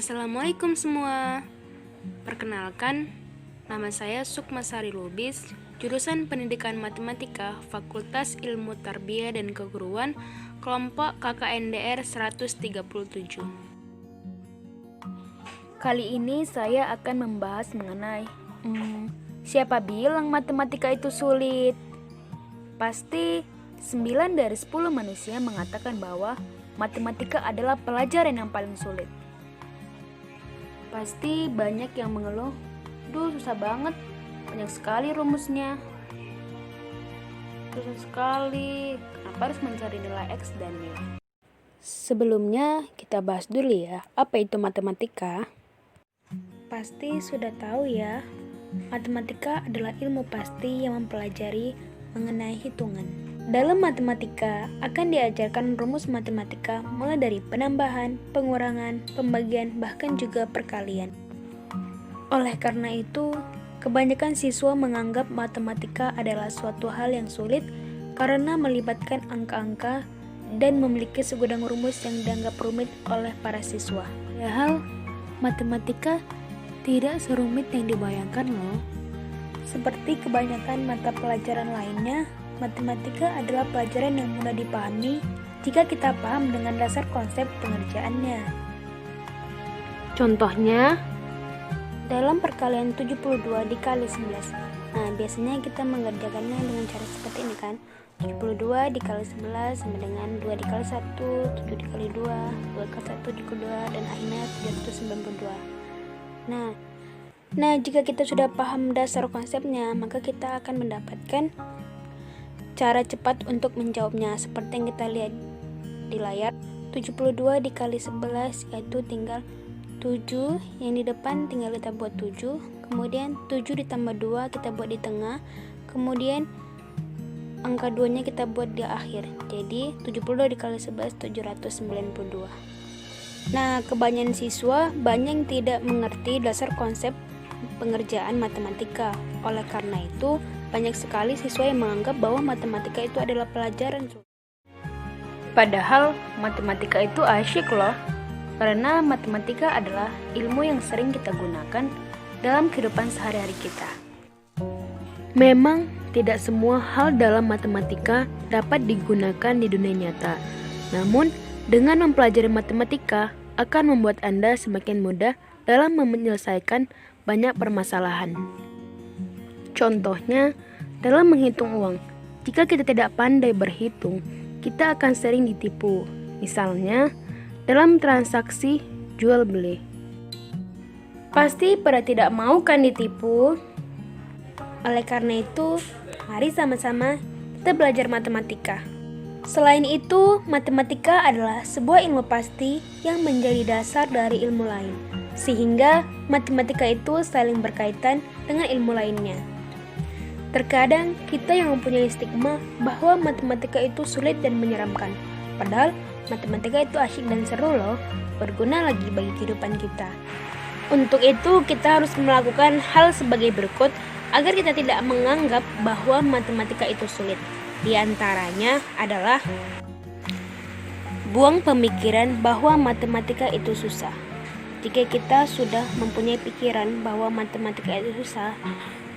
Assalamualaikum semua. Perkenalkan, nama saya Sukma Sari Lubis, jurusan Pendidikan Matematika, Fakultas Ilmu Tarbiyah dan Keguruan, kelompok KKNDR 137. Kali ini saya akan membahas mengenai siapa bilang matematika itu sulit? Pasti 9 dari 10 manusia mengatakan bahwa matematika adalah pelajaran yang paling sulit. Pasti banyak yang mengeluh, "Duh, susah banget, banyak sekali rumusnya. Susah sekali, kenapa harus mencari nilai X dan Y?" Sebelumnya kita bahas dulu ya, apa itu matematika? Pasti sudah tahu ya, matematika adalah ilmu pasti yang mempelajari mengenai hitungan. Dalam matematika akan diajarkan rumus matematika mulai dari penambahan, pengurangan, pembagian, bahkan juga perkalian. Oleh karena itu, kebanyakan siswa menganggap matematika adalah suatu hal yang sulit karena melibatkan angka-angka dan memiliki segudang rumus yang dianggap rumit oleh para siswa. Padahal, matematika tidak serumit yang dibayangkan loh. Seperti kebanyakan mata pelajaran lainnya, matematika adalah pelajaran yang mudah dipahami jika kita paham dengan dasar konsep pengerjaannya. Contohnya, dalam perkalian 72 dikali 11. Nah, biasanya kita mengerjakannya dengan cara seperti ini kan. 72 dikali 11 sama dengan 2 dikali 1, 7 dikali 2, 2 dikali 1 dikali 2, dan akhirnya 392. Nah, jika kita sudah paham dasar konsepnya, maka kita akan mendapatkan cara cepat untuk menjawabnya. Seperti yang kita lihat di layar, 72 dikali 11 yaitu tinggal 7, yang di depan tinggal kita buat 7, kemudian 7 ditambah 2 kita buat di tengah, kemudian angka 2 nya kita buat di akhir. Jadi 72 dikali 11 792. Nah, kebanyakan siswa banyak yang tidak mengerti dasar konsep pengerjaan matematika. Oleh karena itu, banyak sekali siswa yang menganggap bahwa matematika itu adalah pelajaran sulit. Padahal matematika itu asyik loh, karena matematika adalah ilmu yang sering kita gunakan dalam kehidupan sehari-hari kita. Memang tidak semua hal dalam matematika dapat digunakan di dunia nyata. Namun, dengan mempelajari matematika akan membuat Anda semakin mudah dalam menyelesaikan banyak permasalahan. Contohnya, dalam menghitung uang, jika kita tidak pandai berhitung, kita akan sering ditipu. Misalnya, dalam transaksi jual beli. Pasti pada tidak mau kan ditipu? Oleh karena itu, mari sama-sama kita belajar matematika. Selain itu, matematika adalah sebuah ilmu pasti yang menjadi dasar dari ilmu lain, sehingga matematika itu saling berkaitan dengan ilmu lainnya. Terkadang kita yang mempunyai stigma bahwa matematika itu sulit dan menyeramkan, padahal matematika itu asyik dan seru loh, berguna lagi bagi kehidupan kita. Untuk itu kita harus melakukan hal sebagai berikut agar kita tidak menganggap bahwa matematika itu sulit. Di antaranya adalah buang pemikiran bahwa matematika itu susah. Jika kita sudah mempunyai pikiran bahwa matematika itu susah,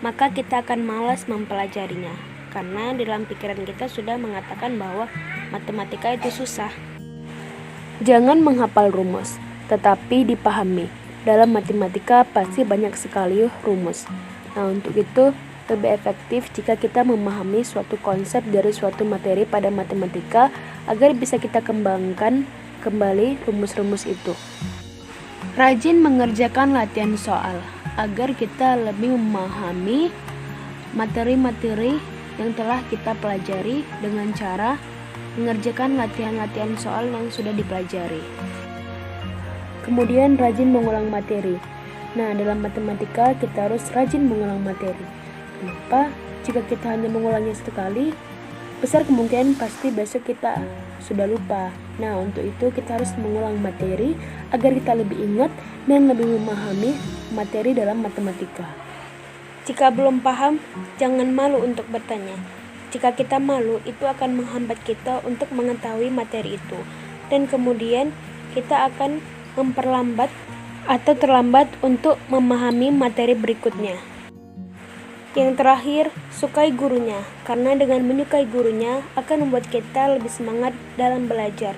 maka kita akan malas mempelajarinya, karena di dalam pikiran kita sudah mengatakan bahwa matematika itu susah. Jangan menghafal rumus, tetapi dipahami. Dalam matematika pasti banyak sekali rumus. Nah, untuk itu lebih efektif jika kita memahami suatu konsep dari suatu materi pada matematika agar bisa kita kembangkan kembali rumus-rumus itu. Rajin mengerjakan latihan soal agar kita lebih memahami materi-materi yang telah kita pelajari dengan cara mengerjakan latihan-latihan soal yang sudah dipelajari. Kemudian rajin mengulang materi. Nah, dalam matematika kita harus rajin mengulang materi. Kenapa? Jika kita hanya mengulangnya sekali, besar kemungkinan pasti besok kita sudah lupa. Nah, untuk itu kita harus mengulang materi agar kita lebih ingat dan lebih memahami materi dalam matematika. Jika belum paham, jangan malu untuk bertanya. Jika kita malu, itu akan menghambat kita untuk mengetahui materi itu. Dan kemudian kita akan memperlambat atau terlambat untuk memahami materi berikutnya. Yang terakhir, sukai gurunya, karena dengan menyukai gurunya akan membuat kita lebih semangat dalam belajar.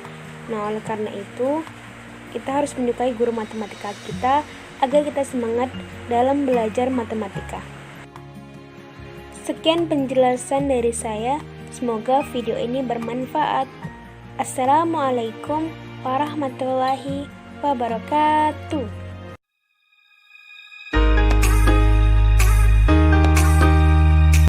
Nah, oleh karena itu, kita harus menyukai guru matematika kita agar kita semangat dalam belajar matematika. Sekian penjelasan dari saya, semoga video ini bermanfaat. Assalamualaikum warahmatullahi wabarakatuh.